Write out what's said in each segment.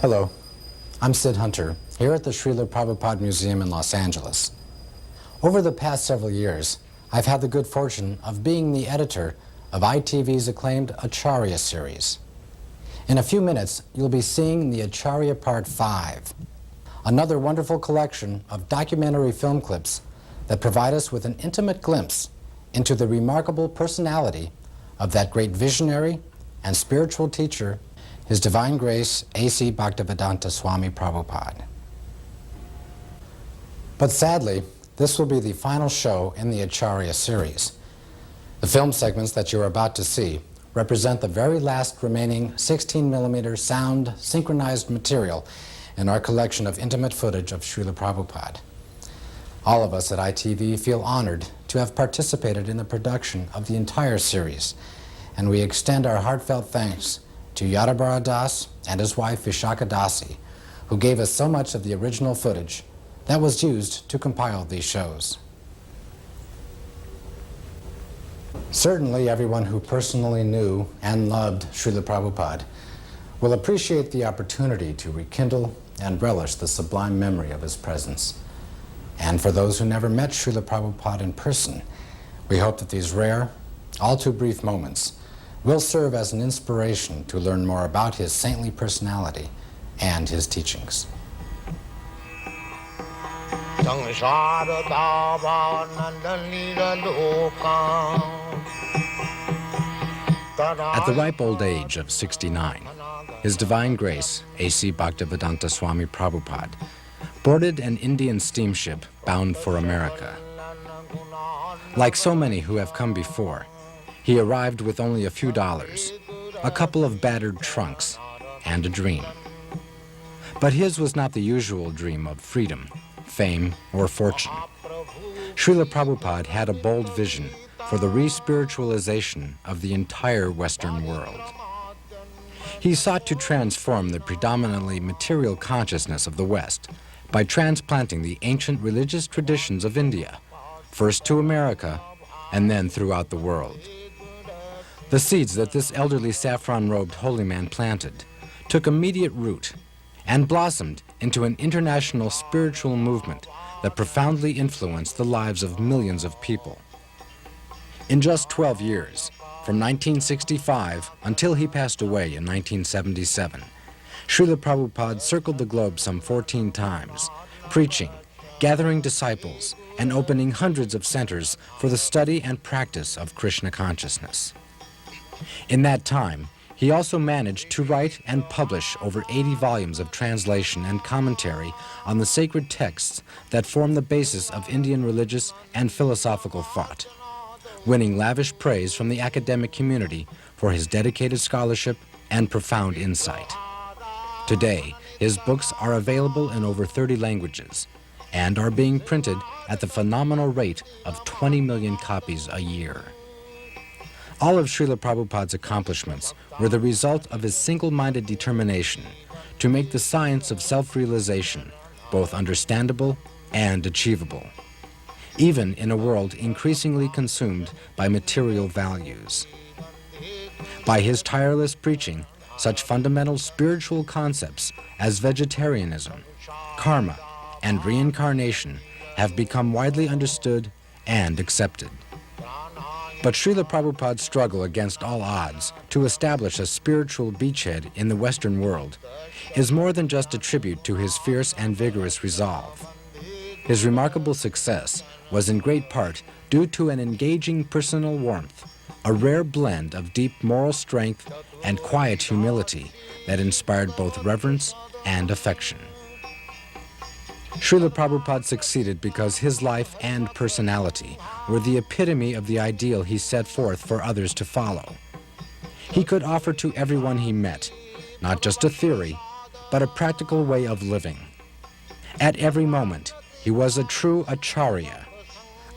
Hello, I'm Sid Hunter, here at the Srila Prabhupada Museum in Los Angeles. Over the past several years, I've had the good fortune of being the editor of ITV's acclaimed Acharya series. In a few minutes, you'll be seeing the Acharya Part 5, another wonderful collection of documentary film clips that provide us with an intimate glimpse into the remarkable personality of that great visionary and spiritual teacher, His Divine Grace A.C. Bhaktivedanta Swami Prabhupada. But sadly, this will be the final show in the Acharya series. The film segments that you're about to see represent the very last remaining 16mm sound synchronized material in our collection of intimate footage of Srila Prabhupada. All of us at ITV feel honored to have participated in the production of the entire series, and we extend our heartfelt thanks to Yadabara Das and his wife Vishaka Dasi, who gave us so much of the original footage that was used to compile these shows. Certainly everyone who personally knew and loved Srila Prabhupada will appreciate the opportunity to rekindle and relish the sublime memory of his presence. And for those who never met Srila Prabhupada in person, we hope that these rare, all too brief moments will serve as an inspiration to learn more about his saintly personality and his teachings. At the ripe old age of 69, His Divine Grace A.C. Bhaktivedanta Swami Prabhupada boarded an Indian steamship bound for America. Like so many who have come before, he arrived with only a few dollars, a couple of battered trunks, and a dream. But his was not the usual dream of freedom, fame, or fortune. Srila Prabhupada had a bold vision for the re-spiritualization of the entire Western world. He sought to transform the predominantly material consciousness of the West by transplanting the ancient religious traditions of India, first to America and then throughout the world. The seeds that this elderly saffron-robed holy man planted took immediate root and blossomed into an international spiritual movement that profoundly influenced the lives of millions of people. In just 12 years, from 1965 until he passed away in 1977, Srila Prabhupada circled the globe some 14 times, preaching, gathering disciples, and opening hundreds of centers for the study and practice of Krishna consciousness. In that time, he also managed to write and publish over 80 volumes of translation and commentary on the sacred texts that form the basis of Indian religious and philosophical thought, winning lavish praise from the academic community for his dedicated scholarship and profound insight. Today, his books are available in over 30 languages and are being printed at the phenomenal rate of 20 million copies a year. All of Srila Prabhupada's accomplishments were the result of his single-minded determination to make the science of self-realization both understandable and achievable, even in a world increasingly consumed by material values. By his tireless preaching, such fundamental spiritual concepts as vegetarianism, karma, and reincarnation have become widely understood and accepted. But Srila Prabhupada's struggle against all odds to establish a spiritual beachhead in the Western world is more than just a tribute to his fierce and vigorous resolve. His remarkable success was in great part due to an engaging personal warmth, a rare blend of deep moral strength and quiet humility that inspired both reverence and affection. Srila Prabhupada succeeded because his life and personality were the epitome of the ideal he set forth for others to follow. He could offer to everyone he met, not just a theory, but a practical way of living. At every moment, he was a true Acharya,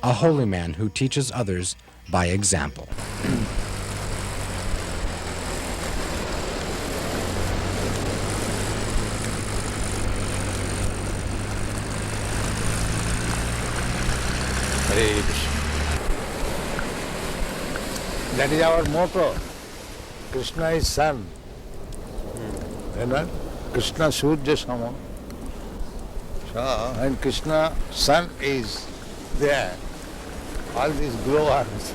a holy man who teaches others by example. That is our motto. Krishna is Son. You know? Krishna Surya Sama. So when Krishna sun is there, all these glow arms,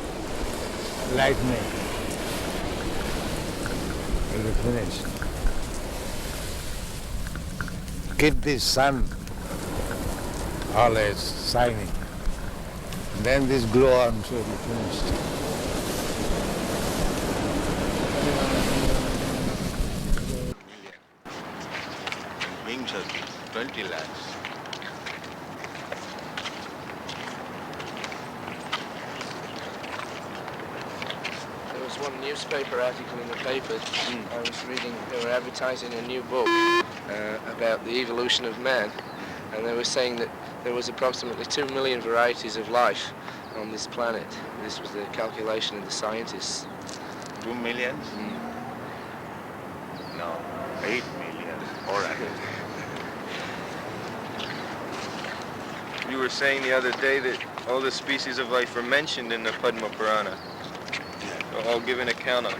lightning, will be finished. Keep the sun always shining. Then these glow arms will be finished. Being 20 lakhs. There was one newspaper article in the paper I was reading. They were advertising a new book about the evolution of man, and they were saying that there was approximately 2 million varieties of life on this planet. This was the calculation of the scientists. 2 millions? No, 8 million. All right. You were saying the other day that all the species of life are mentioned in the Padma Purana. All given account of.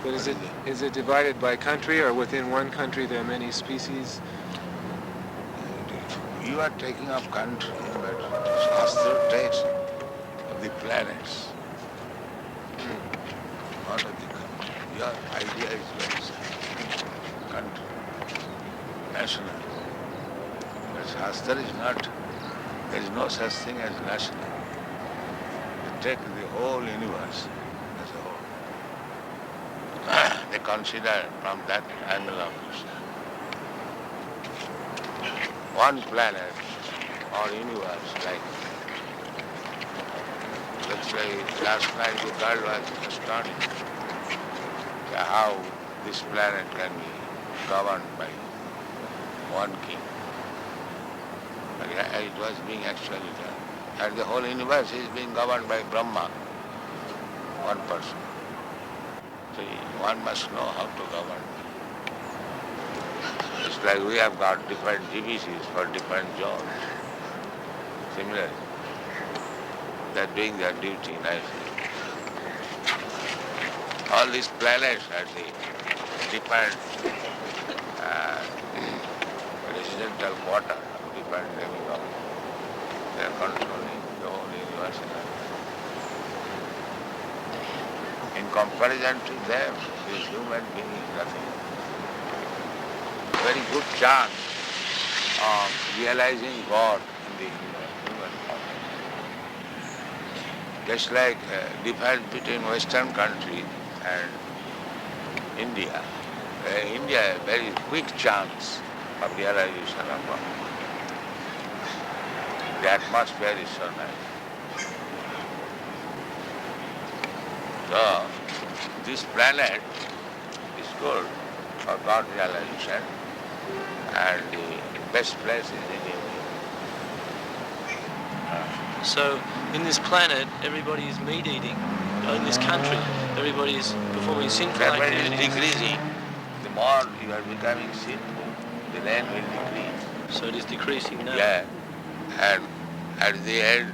But is it divided by country, or within one country there are many species? You are taking up country, but Shastra takes of the planets. Not of the country. Your idea is very simple. Country, national. But Shastra is not, there is no such thing as national. You take the whole universe as a whole. They consider from that angle of view. One planet or universe, like, let's say last night the girl was astonished how this planet can be governed by one king. But it was being actually done. And the whole universe is being governed by Brahma, one person. So one must know how to govern. It's like we have got different GBCs for different jobs. Similarly, they're doing their duty nicely. All these planets are the different residential quarter of different demigods. They are controlling the whole universe. In comparison to them, this human being is nothing. Very good chance of realizing God in the human form. Just like difference between Western countries and India. India has a very quick chance of realization of God. The atmosphere is so nice. So, this planet is good for God realization, and the best place is in India. So, in this planet, everybody is meat eating. In this country, everybody is performing sinful Everybody is activities. decreasing. The more you are becoming sinful, the rain will decrease. So it is decreasing now. Yeah. And at the end,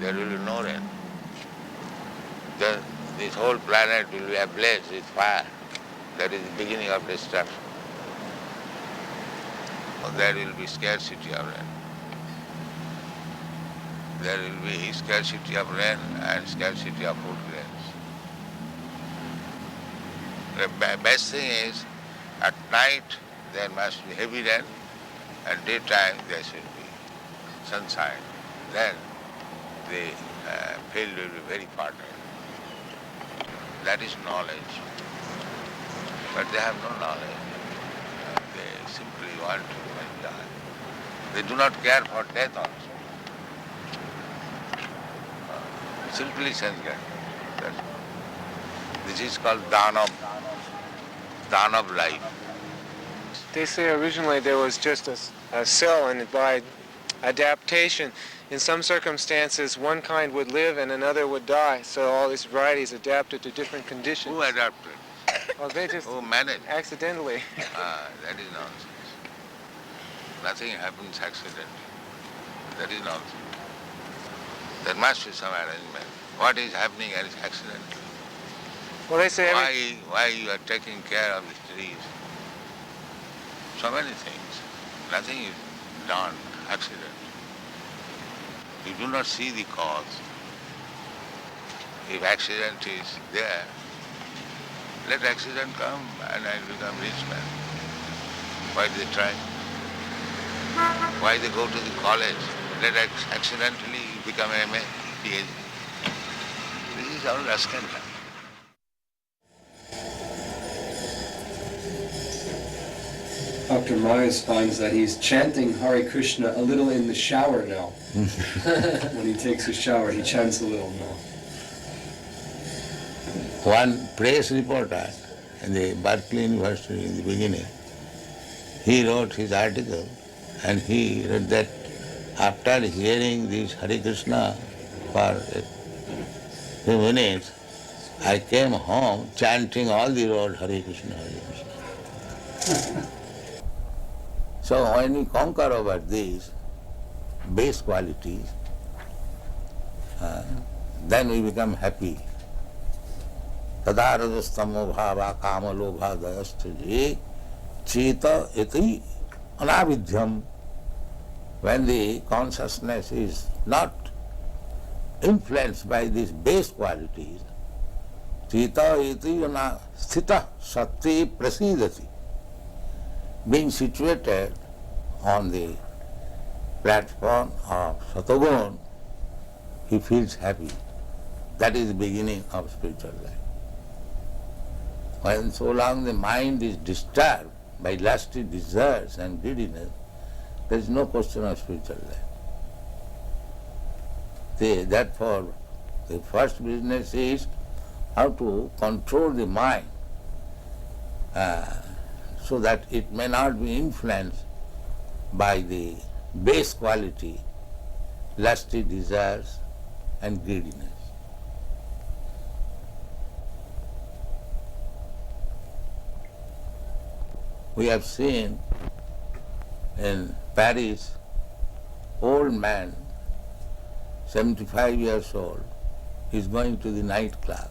there will be no rain. This whole planet will be ablaze with fire. That is the beginning of destruction. There will be scarcity of rain. There will be scarcity of rain and scarcity of food grains. The best thing is, at night there must be heavy rain, and daytime there should be sunshine. Then the field will be very fertile. That is knowledge. But they have no knowledge. They simply want to enjoy. They do not care for death also. Simply senseless. This is called Danav life. They say originally there was just a cell, and by adaptation, in some circumstances, one kind would live and another would die. So all these varieties adapted to different conditions. Who adapted? Well, they just Who managed? accidentally. That is nonsense. Nothing happens accidentally. That is nonsense. There must be some arrangement. What is happening is accidental. Well, they say every... Why you are taking care of the trees? So many things. Nothing is done, accident. You do not see the cause. If accident is there, let accident come and I become rich man. Why they try? Why they go to the college? Let accidentally become MA, PhD. This is all rascal. Dr. Myers finds that he's chanting Hare Krishna a little in the shower now. When he takes a shower, he chants a little now. One press reporter in the Berkeley University in the beginning, he wrote his article and he wrote that after hearing this Hare Krishna for a few minutes, I came home chanting all the road Hare Krishna, Hare Krishna. So when we conquer over these base qualities, then we become happy. Tadarajastamo bhava kama lobha dayastaje cheta iti anavidyam. When the consciousness is not influenced by these base qualities, cheta iti sthita sati prasidati. Being situated on the platform of Satogun, he feels happy. That is the beginning of spiritual life. When so long the mind is disturbed by lusty desires and greediness, there is no question of spiritual life. Therefore, the first business is how to control the mind so that it may not be influenced by the base quality, lusty desires and greediness. We have seen in Paris, old man, 75 years old, is going to the nightclub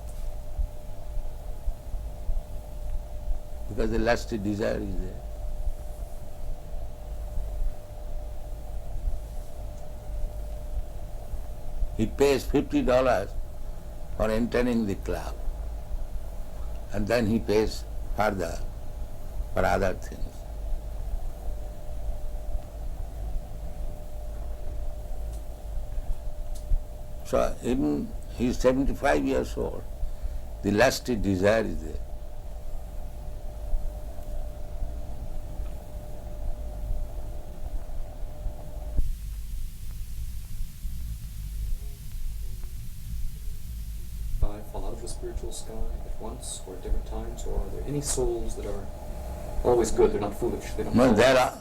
because the lusty desire is there. He pays $50 for entering the club, and then he pays further for other things. So even he is 75 years old, the lusty desire is there. Fall out of the spiritual sky at once or at different times, or are there any souls that are always good, they're not foolish? They don't No, there are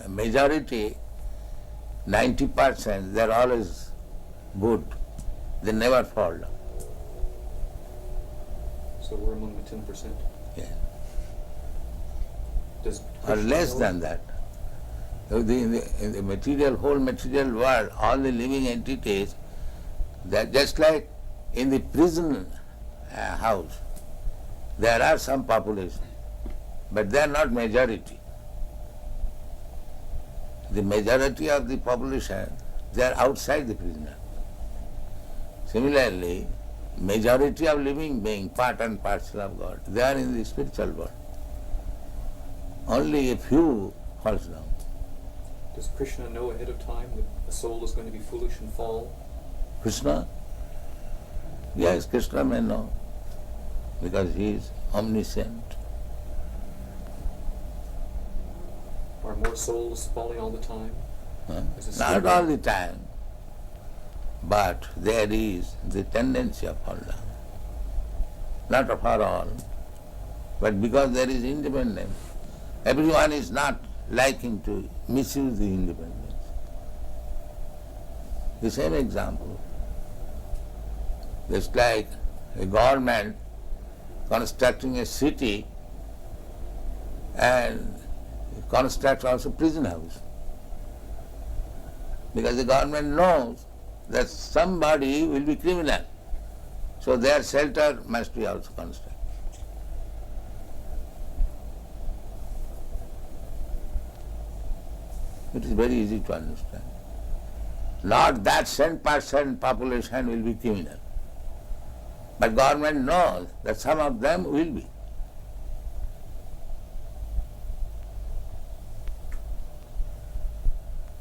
majority, 90%, they're always good. They never fall down. So we're among the 10%? Yeah. Does Or Krishna less know- than that. In the material, whole material world, all the living entities, they're just like in the prison house, there are some population, but they are not majority. The majority of the population, they are outside the prison house. Similarly, majority of living beings, part and parcel of God, they are in the spiritual world. Only a few falls down. Does Krishna know ahead of time that a soul is going to be foolish and fall? Krishna? Yes, Krishna may know, because he is omniscient. Are more souls falling all the time? Is it Not still- all the time, but there is the tendency of fall down. Not for all, but because there is independence. Everyone is not liking to misuse the independence. The same example. Just like a government constructing a city and constructs also prison house. Because the government knows that somebody will be criminal. So their shelter must be also constructed. It is very easy to understand. Not that 10% population will be criminal. But government knows that some of them will be.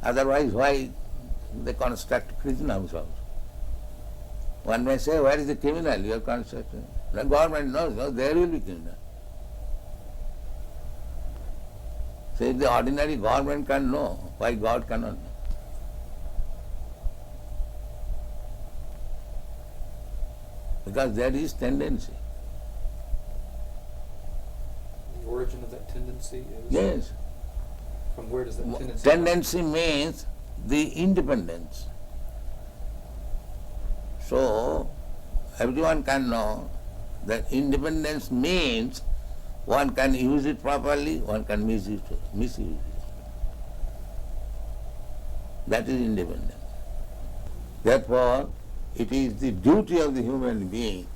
Otherwise, why they construct prison house also? One may say, where is the criminal you have constructed? The government knows, no, there will be criminal. So if the ordinary government can know, why God cannot know? Because there is tendency. The origin of that tendency is? Yes. From where does that tendency come? Tendency means the independence. So, everyone can know that independence means one can use it properly, one can misuse it. That is independence. Therefore, it is the duty of the human being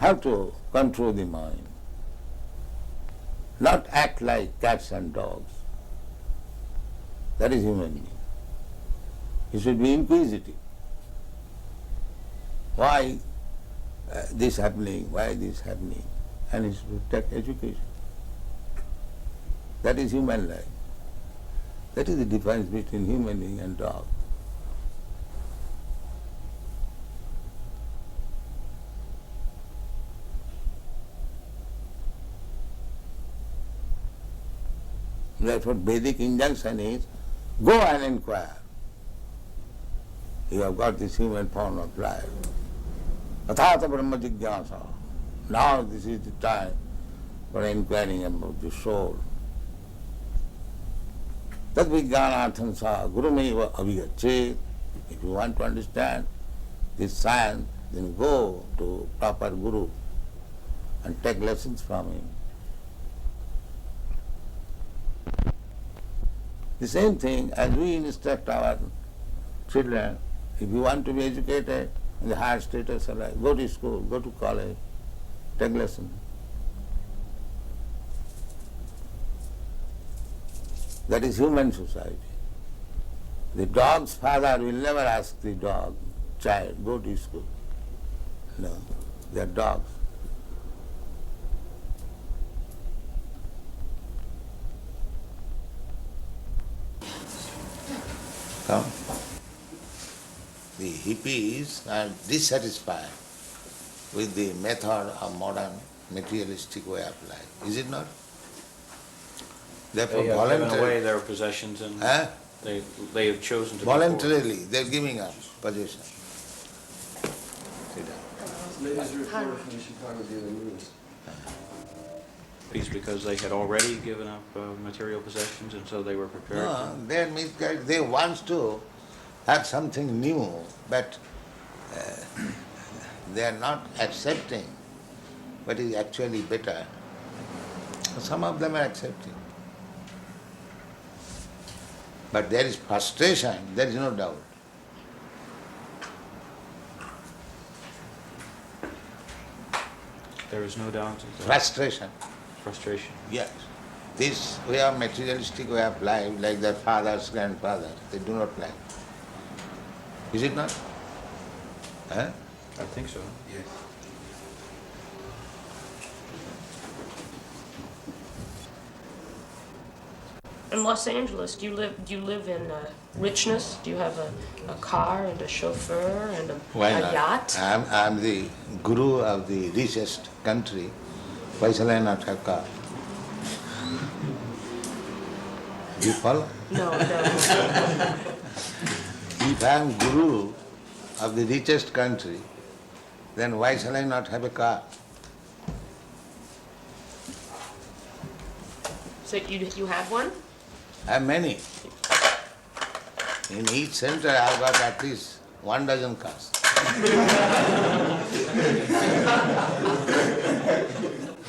how to control the mind, not act like cats and dogs. That is human being. He should be inquisitive. Why this happening? Why this happening? And he should take education. That is human life. That is the difference between human being and dog. Therefore, Vedic injunction is, go and inquire. You have got this human form of life. Athata Brahma Jigyasa. Now this is the time for inquiring about the soul. Tad vijnanartham sa gurumeva avigachet. If you want to understand this science, then go to proper guru and take lessons from him. The same thing as we instruct our children, if you want to be educated in the higher status of life, go to school, go to college, take lessons. That is human society. The dog's father will never ask the dog, child, go to school. No, they are dogs. Come. The hippies are dissatisfied with the method of modern materialistic way of life. Is it not? Therefore, They have given away their possessions and they have chosen to voluntarily they're giving up possession. Ladies report from the Chicago Daily News. because they had already given up material possessions and so they were prepared No, they're misguided. They want to have something new, but they are not accepting what is actually better. Some of them are accepting. But there is frustration, there is no doubt. There is no doubt. Frustration. Frustration. Yes. This way of materialistic way of life, like their fathers, grandfathers, they do not like. Is it not? Huh? I think so. Yes. In Los Angeles, do you live in richness? Do you have a car and a chauffeur and a yacht? I'm the guru of the richest country. Why shall I not have car? Do you follow? No, no. If I am guru of the richest country, then why shall I not have a car? So you have one? I have many. In each center I have got at least 12 cars.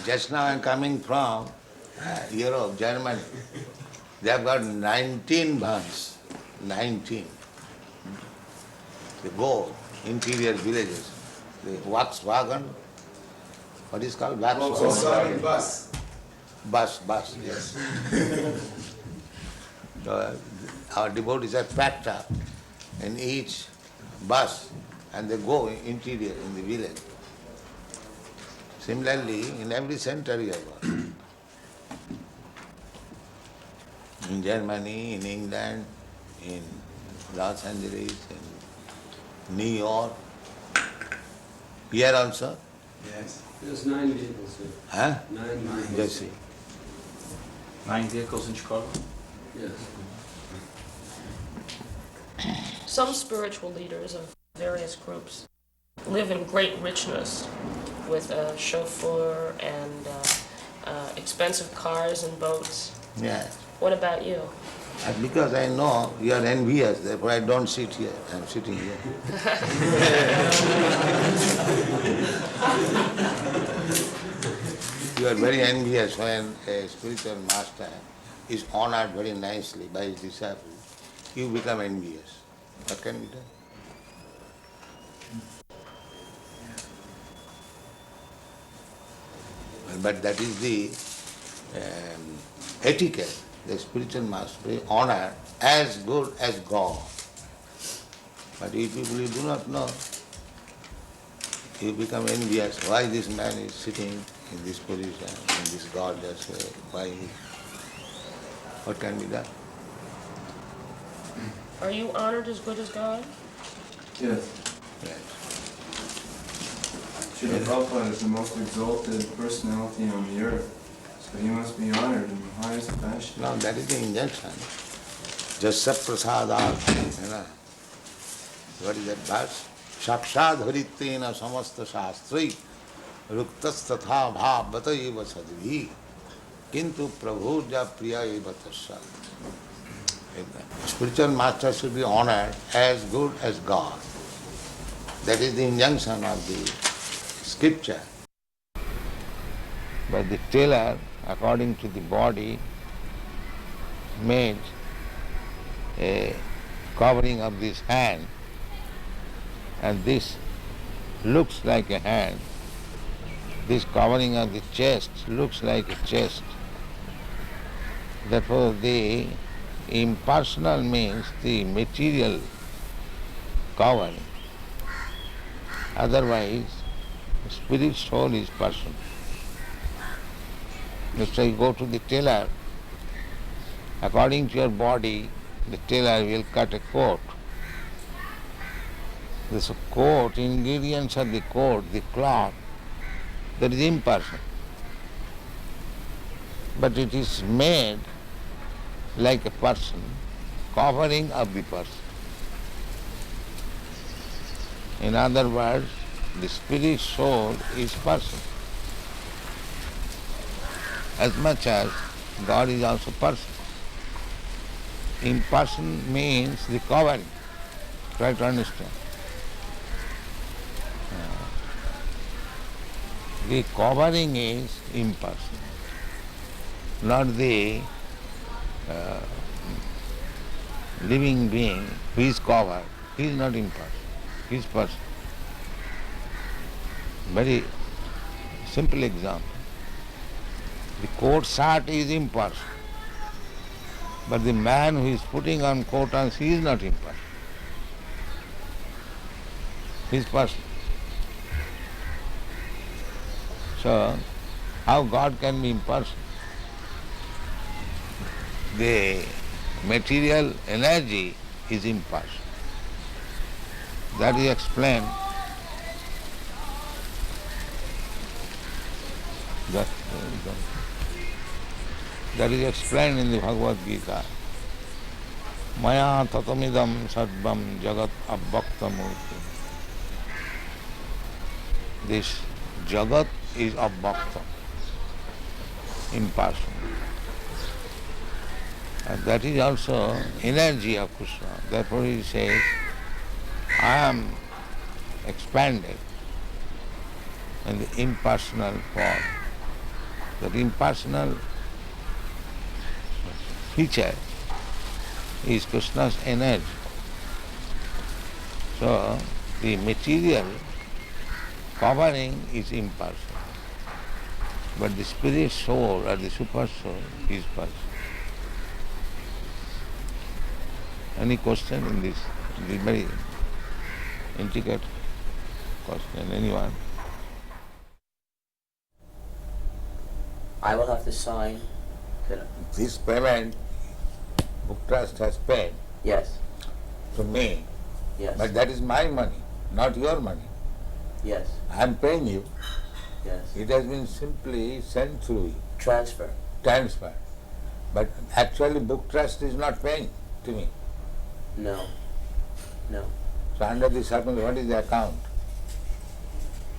Just now I am coming from Europe, Germany. They have got 19 vans. 19. They go interior villages. the Volkswagen, what is called Volkswagen? Volkswagen bus. Bus, yes. So our devotees are packed up in each bus and they go interior in the village. Similarly, in every center you have got. In Germany, in England, in Los Angeles, in New York, here also. Yes. There's 9 vehicles here. Huh? 9 vehicles. Just see. 9 vehicles in Chicago? Yes. Some spiritual leaders of various groups live in great richness with a chauffeur and expensive cars and boats. Yes. What about you? And because I know you are envious, therefore I don't sit here. I'm sitting here. You are very envious when a spiritual master is honored very nicely by his disciples. You become envious. What can be done? But that is the etiquette. The spiritual master is honored as good as God. But if people you do not know, you become envious. Why this man is sitting in this position, in this gorgeous way? Why? What can be done? Are you honored as good as God? Yes. Yes. Srila Prabhupada is the most exalted personality on the earth, so he must be honored in the highest fashion. No, that is the injunction. Jasya prasadat, what is that verse? Sakshad harittena samasta shastri ruktas tatha bhavata eva sadvi kintu prabhuja priya eva tasya. Spiritual master should be honored as good as God. That is the injunction of the scripture. But the tailor, according to the body, made a covering of this hand, and this looks like a hand. This covering of the chest looks like a chest. Therefore, the impersonal means the material covering. Otherwise, spirit soul is personal. Let's say you go to the tailor, according to your body, the tailor will cut a coat. This coat, ingredients of the coat, the cloth, that is impersonal. But it is made like a person, covering of the person. In other words, the spirit soul is person. As much as God is also person. Imperson means the covering. Try to understand. The covering is impersonal, not the living being who is covered. He is not impersonal, he is person. Very simple example. The coat shirt is impersonal, but the man who is putting on coat and he is not impersonal. He is person. So, how God can be impersonal? The material energy is impersonal. That is explained. That is explained in the Bhagavad Gita. Maya tatamidam sarvam jagat abbakta murti. This jagat is abbakta, impersonal. And that is also energy of Krishna. Therefore he says, I am expanded in the impersonal form. That impersonal feature is Krishna's energy. So the material covering is impersonal. But the spirit soul or the super soul is personal. Any question in this? The very intricate question. Anyone? I will have to sign that. This payment Book Trust has paid. Yes. To me. Yes. But that is my money, not your money. Yes. I am paying you. Yes. It has been simply sent through you. Transfer. Transfer. But actually Book Trust is not paying to me. No. No. So under the circumstance, what is the account?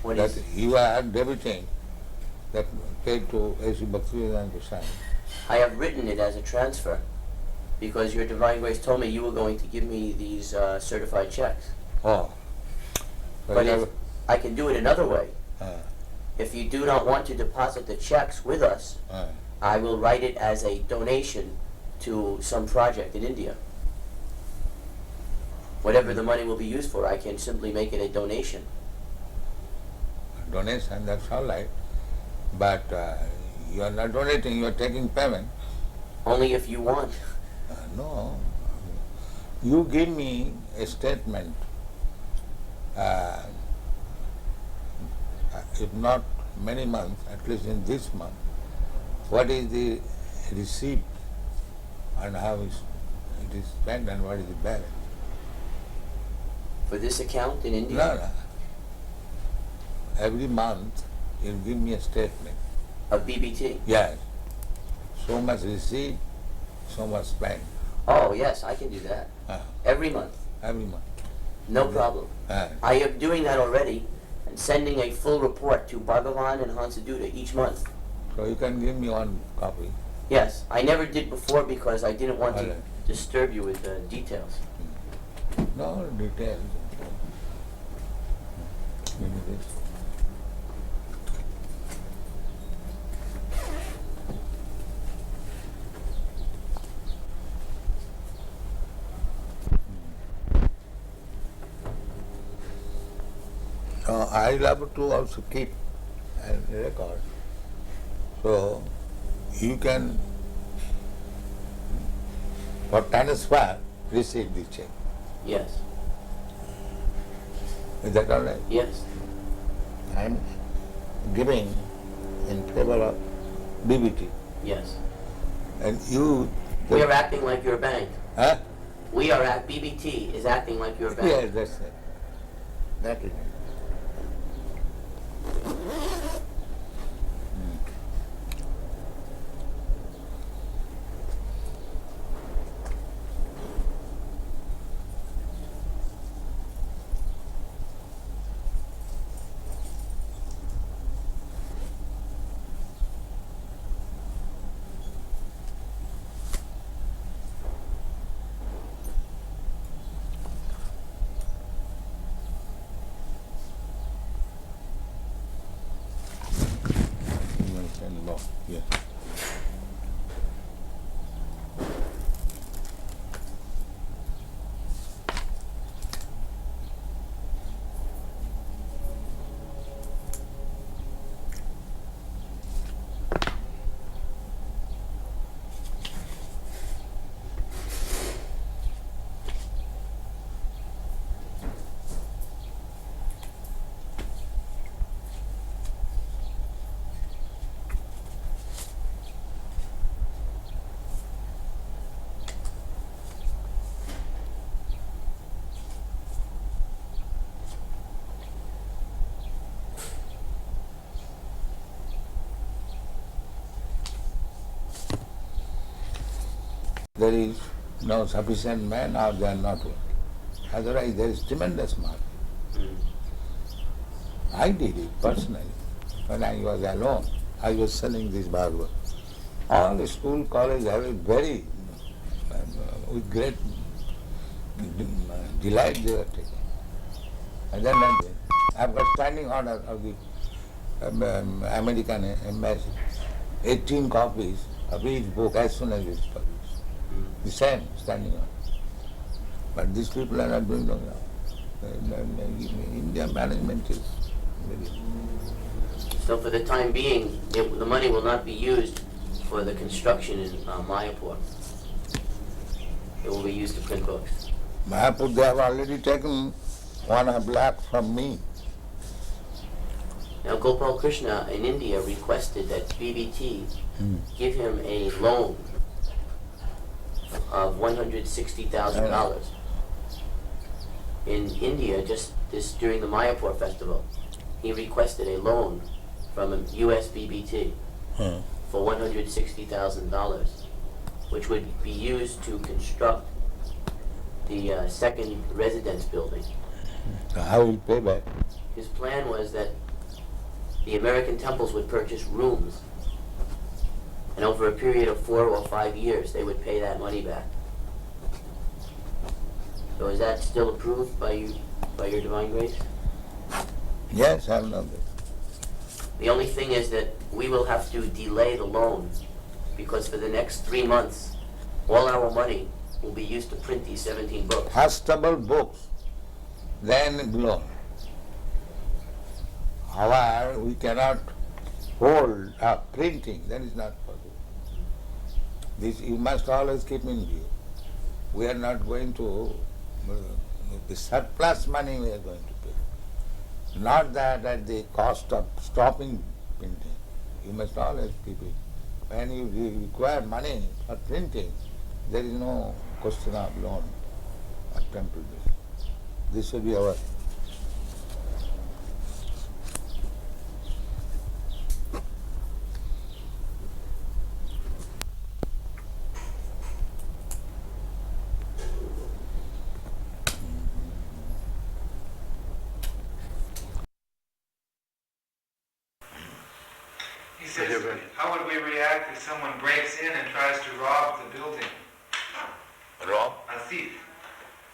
What that is? You are debiting that paid to A.C. Bhaktivedanta Prashant. I have written it as a transfer because your Divine Grace told me you were going to give me these certified checks. Oh. So But I can do it another way. If you do not want to deposit the checks with us, I will write it as a donation to some project in India. Whatever the money will be used for, I can simply make it a donation. Donation, that's all right. But you are not donating, you are taking payment. Only if you want. No. You give me a statement, if not many months, at least in this month, what is the receipt and how it is spent and what is the balance. For this account in India? No. Every month you give me a statement. Of BBT? Yes. So much receipt, so much spent. Oh, yes, I can do that. Every month? Every month. No problem. I am doing that already and sending a full report to Bhagavan and Hansaduta each month. So you can give me one copy. Yes, I never did before because I didn't want to disturb you with details. No details. Give me this. I love to also keep and record. So you can, for transfer, receive the check. Yes. Is that all right? Yes. I am giving in favor of BBT. Yes. And you... We are acting like your bank. Huh? BBT is acting like your bank. Yes, that's it. That is it. Yeah. There is no sufficient man or they are not working. Otherwise there is tremendous market. I did it personally. When I was alone, I was selling this Bhagavad. All the school, college have it very, with great delight they were taking. And then I've got standing order of the American embassy, 18 copies of each book as soon as it's published. The same standing order. But these people are not doing no. India management is So for the time being, the money will not be used for the construction in Mayapur. It will be used to print books. Mayapur, they have already taken 1.5 lakh from me. Now Gopal Krishna in India requested that BBT give him a loan of $160,000. In India, just this during the Mayapur festival, he requested a loan from a US BBT for $160,000, which would be used to construct the second residence building. I will pay back. His plan was that the American temples would purchase rooms, and over a period of 4 or 5 years, they would pay that money back. So is that still approved by you, by your Divine Grace? Yes, I know that. The only thing is that we will have to delay the loan, because for the next 3 months, all our money will be used to print these 17 books. First of all books, then loan. However, we cannot hold up printing, that is not possible. This you must always keep in view. We are not going to, the surplus money we are going to pay. Not that at the cost of stopping printing. You must always keep it. When you require money for printing, there is no question of loan or temple bill. This should be our. He says, how would we react if someone breaks in and tries to rob the building? Rob? A thief.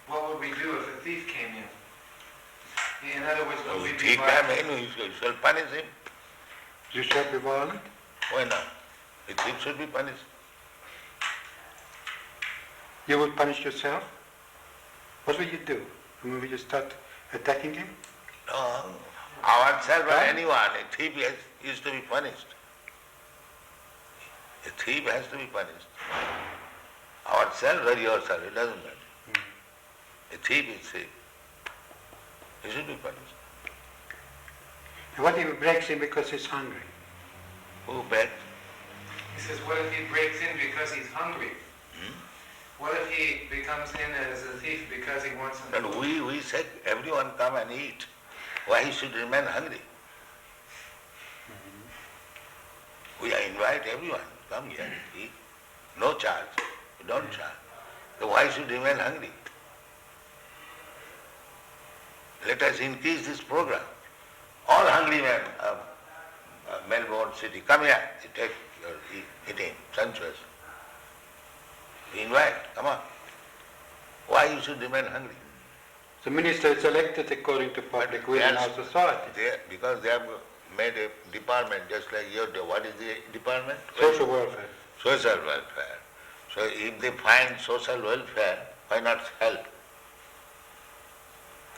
What would we do if a thief came in? In other words, would we be violent? You shall punish him. You shall be violent? Why not? A thief should be punished. You would punish yourself? What will you do? Will you start attacking him? No, ourselves or anyone, a thief is to be punished. A thief has to be punished. Ourselves or yourself, it doesn't matter. A thief is thief. He should be punished. And what if he breaks in because he's hungry? Who begs? He says, what if he breaks in because he's hungry? What if he becomes in as a thief because he wants something? And we said everyone come and eat. Why he should remain hungry? We invite everyone, come here, eat. No charge. We don't charge. So why should remain hungry? Let us increase this program. All hungry men of Melbourne city, come here, you take your eating, sumptuous. We invite, come on. Why you should remain hungry? The minister is elected according to public will in our society. Because they have made a department just like your, what is the department? Social welfare. Social welfare. So if they find social welfare, why not help?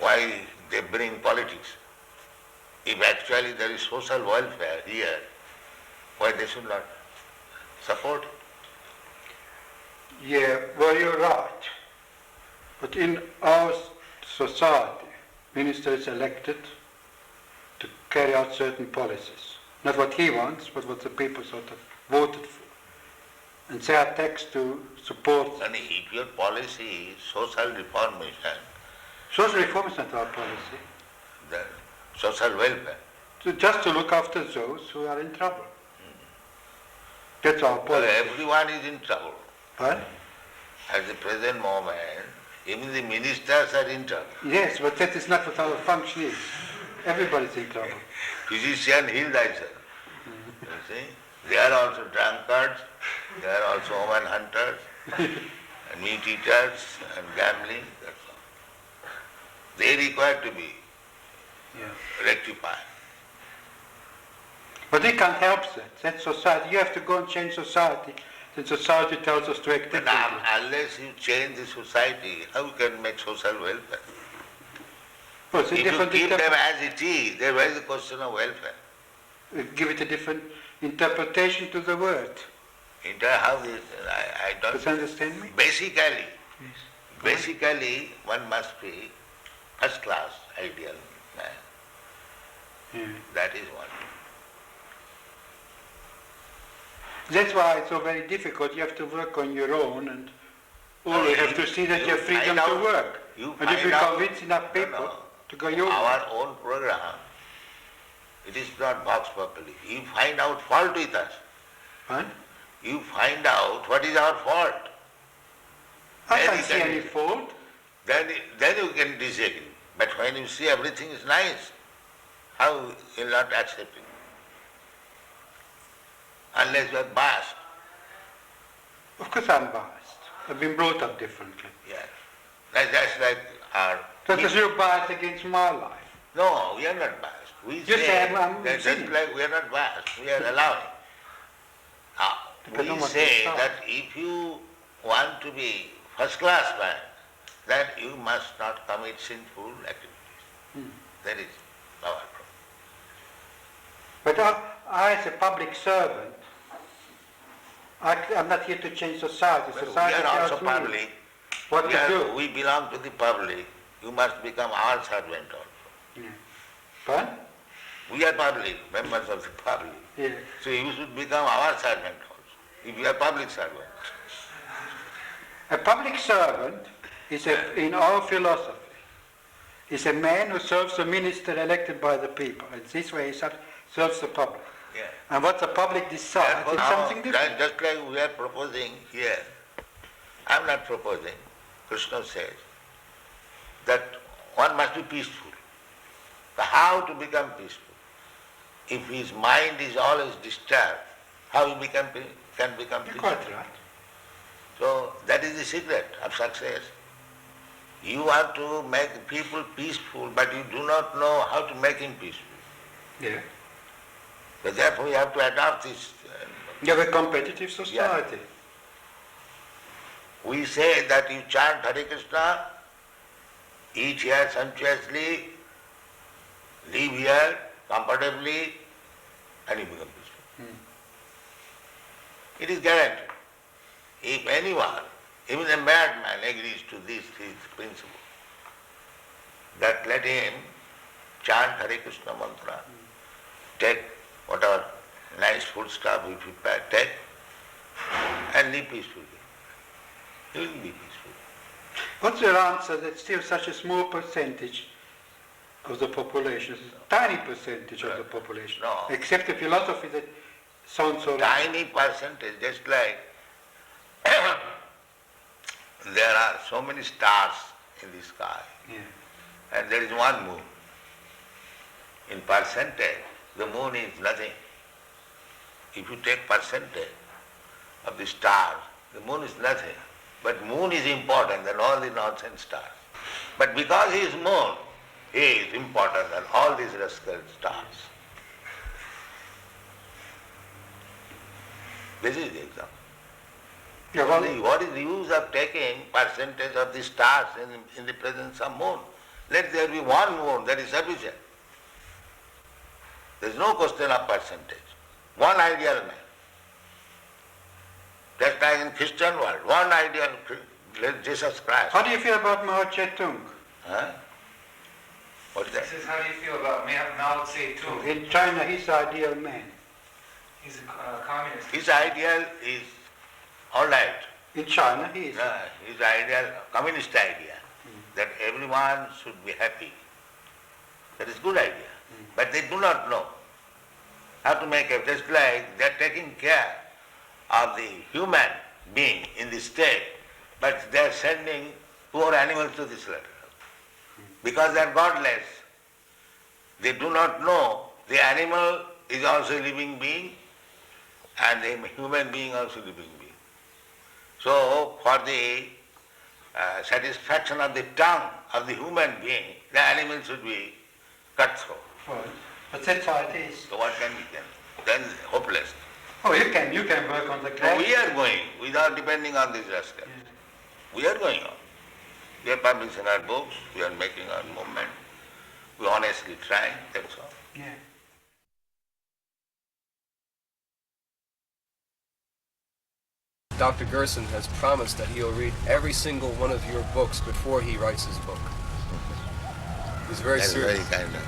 Why they bring politics? If actually there is social welfare here, why they should not support it? Yeah, well, you're right. But in our society, minister is elected to carry out certain policies. Not what he wants, but what the people sort of voted for. And they are taxed to support. And if your policy is social reformation, social reform is not our policy. The social welfare. So just to look after those who are in trouble. That's our policy. Well, everyone is in trouble. What? At the present moment, even the ministers are in trouble. Yes, but that is not what our function is. Everybody's in trouble. Physician, heal thyself. You see? They are also drunkards, they are also woman hunters, and meat eaters, and gambling, that's all. They require to be rectified. But we can't help that. That's society. You have to go and change society. Then society tells us to act differently. But unless you change the society, how you can make social welfare? Oh, it's a If you different keep them as it is, there is the question of welfare. Give it a different interpretation to the word. How this, I don't... Does you understand me? Basically, one must be first class, ideal man. Yeah. That is one. That's why it's so very difficult. You have to work on your own, and always have to see that you have freedom to work. And if you convince enough people to go your way. Our own program, it is not box properly. You find out fault with us. What? You find out what is our fault. I can't see any fault. Then you can disagree. But when you see everything is nice, how you will not accept it? Unless you are biased. Of course I'm biased. I've been brought up differently. Yes. That's like our... That is your bias against my life. No, we are not biased. We You say I'm that just sinning. like we are not biased, we are allowing. We say that if you want to be first class man, then you must not commit sinful activities. That is our problem. But I as a public servant, I'm not here to change society. Society we are also tells me public. what to do. We belong to the public. You must become our servant also. Yeah. But? We are public, members of the public. Yeah. So you should become our servant also, if you are public servant. A public servant is, in our philosophy, is a man who serves a minister elected by the people. And this way he serves the public. Yeah. And what the public decides is something different. Just like we are proposing here, I am not proposing. Krishna says that one must be peaceful. How to become peaceful? If his mind is always disturbed, how he can become peaceful? Quite right. So that is the secret of success. You want to make people peaceful, but you do not know how to make him peaceful. Yeah. So therefore you have to adopt this. You have a competitive society. Yeah. We say that you chant Hare Krishna, eat here sumptuously, live here comfortably, and you become peaceful. It is guaranteed. If anyone, even a madman, agrees to this principle, that let him chant Hare Krishna mantra, take whatever nice food stuff we prepare, take, and live peacefully. He will be peaceful. What's your answer that still such a small percentage of the population, tiny percentage of the population, except the philosophy that sounds so tiny percentage, just like there are so many stars in the sky, and there is one moon. In percentage, the moon is nothing. If you take percentage of the stars, the moon is nothing. But moon is important than all the nonsense stars. But because he is moon, he is important than all these rascal stars. This is the example. What is the use of taking percentage of the stars in the presence of moon? Let there be one moon, that is sufficient. There is no question of percentage. One ideal man. Just like in Christian world, one ideal Jesus Christ. How do you feel about Mao Zedong? Huh? What is that? He says, how do you feel about Mao Zedong? In China, he's the ideal man. He's a communist. His ideal is all right. In China, he is. His ideal, communist idea, that everyone should be happy. That is good idea. But they do not know how to make it. Just like they are taking care of the human being in this state, but they are sending poor animals to this level. Because they are godless. They do not know the animal is also a living being and the human being also a living being. So for the satisfaction of the tongue of the human being, the animal should be cut through. But that's how it is. So what can we do? Then hopeless. Oh, you can work on the So we are going without depending on these rascals. We are going on. We are publishing our books, we are making our movement. We honestly try, that's all. Yeah. Dr. Gerson has promised that he'll read every single one of your books before he writes his book. He's very That's serious. very kind of.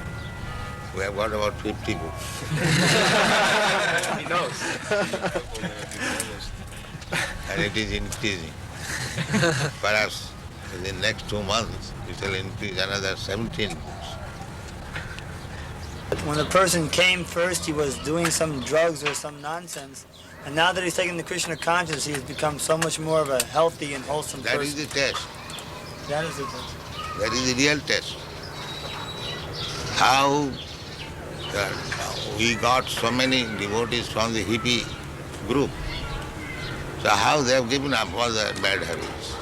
We have got about 50 books. He knows. And it is increasing. Perhaps in the next 2 months, it will increase another 17 books. When a person came first, he was doing some drugs or some nonsense. And now that he's taken the Krishna consciousness, he has become so much more of a healthy and wholesome person. That is the test. That is the test. That is the real test. How we got so many devotees from the hippie group. So how they have given up all their bad habits.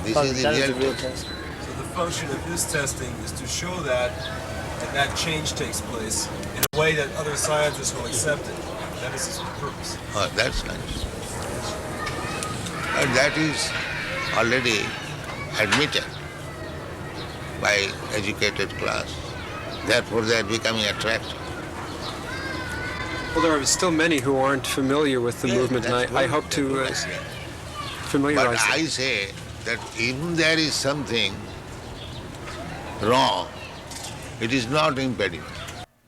This is the real test. So the function of his testing is to show that change takes place in a way that other scientists will accept it. That is his purpose. Oh, that's nice. And that is already admitted by educated class. Therefore, they are becoming attractive. Well, there are still many who aren't familiar with the movement, and I hope to familiarize But them. I say that even there is something wrong, it is not impediment.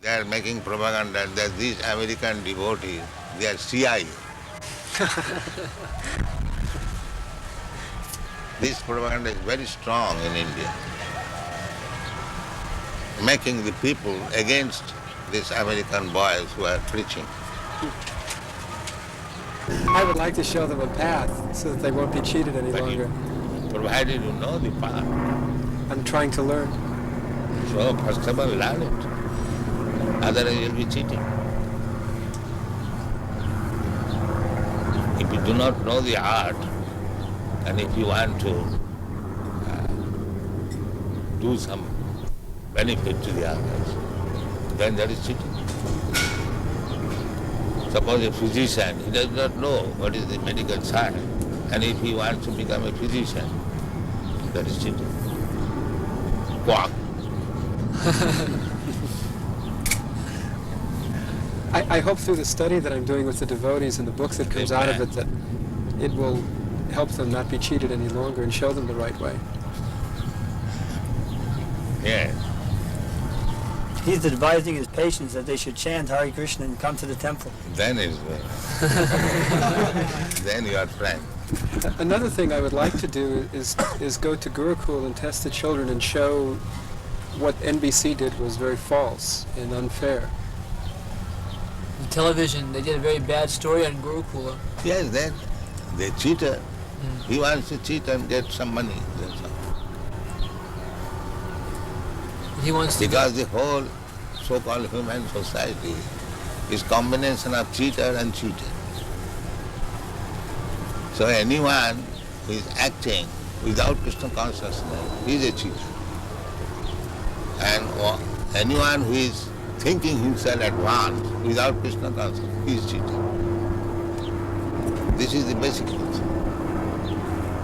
They are making propaganda that these American devotees, they are CIA. This propaganda is very strong in India, making the people against these American boys who are preaching. I would like to show them a path so that they won't be cheated any longer. Provided you know the path. I'm trying to learn. So first of all, learn it. Otherwise you'll be cheating. If you do not know the art, and if you want to do some benefit to the others, then that is cheating. Suppose a physician, he does not know what is the medical science, and if he wants to become a physician, that is cheating. Quack. I hope through the study that I'm doing with the devotees and the books that comes out of it that it will help them not be cheated any longer and show them the right way. Yes. He's advising his patients that they should chant Hare Krishna and come to the temple. Then it is well. Then you are frank. Another thing I would like to do is go to Gurukul and test the children and show what NBC did was very false and unfair. On television, they did a very bad story on Gurukula. Yes, then they cheated. He wants to cheat and get some money. That's all. He wants to because the whole so-called human society is combination of cheater and cheated. So anyone who is acting without Krishna consciousness is a cheater. And anyone who is thinking himself advanced without Krishna consciousness is cheater. This is the basic principle.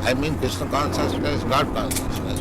I mean Krishna consciousness, God consciousness.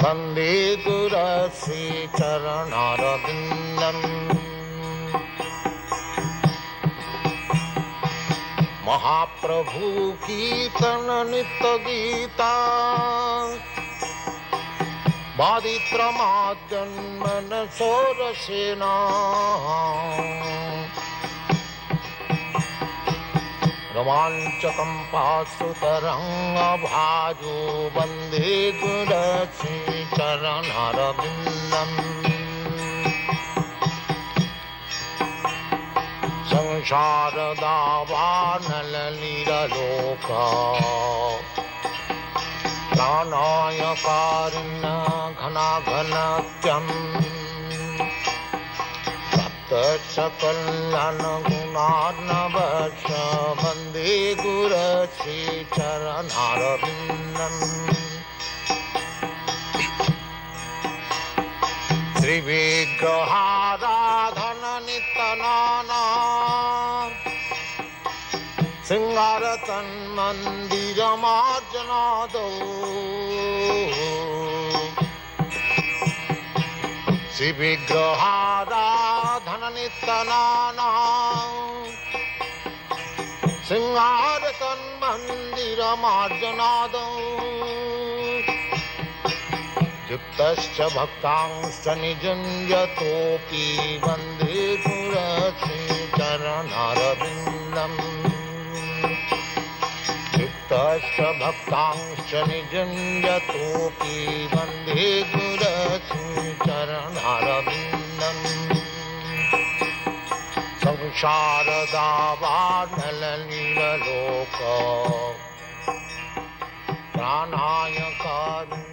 वन्दे गुरश्री चरणारविन्दम् महाप्रभु कीर्तन नित्य गीता बादित्रमाद्यन्मन सोरसेना रोमाञ्चकम्पासुतरङ्गभाजो वन्दे गुरश्री चरणारविन्दम् संसारदावानललीललोका प्राणायकारिण घनाघनत्यम् सप्तशकल्याणगुणार्णवश वन्दे गुरश्री चरणारविन्दम् श्रीविग्रहाराधन नित्यनाना सिंहारतन्मन्दिरमार्जनादौ श्रीविग्रहाराधन नित्यनाना सिंहारतन्मन्दिरमार्जनादौ युक्तश्च भक्तांश्च निजुञ्जतोऽपि वन्दे गुरश्री चरणारविन्दम् युक्तश्च भक्तांश्च निजुञ्जतोऽपि वन्दे गुरश्री चरणारविन्दम् संसारदावानललीललोक प्राणायकारिण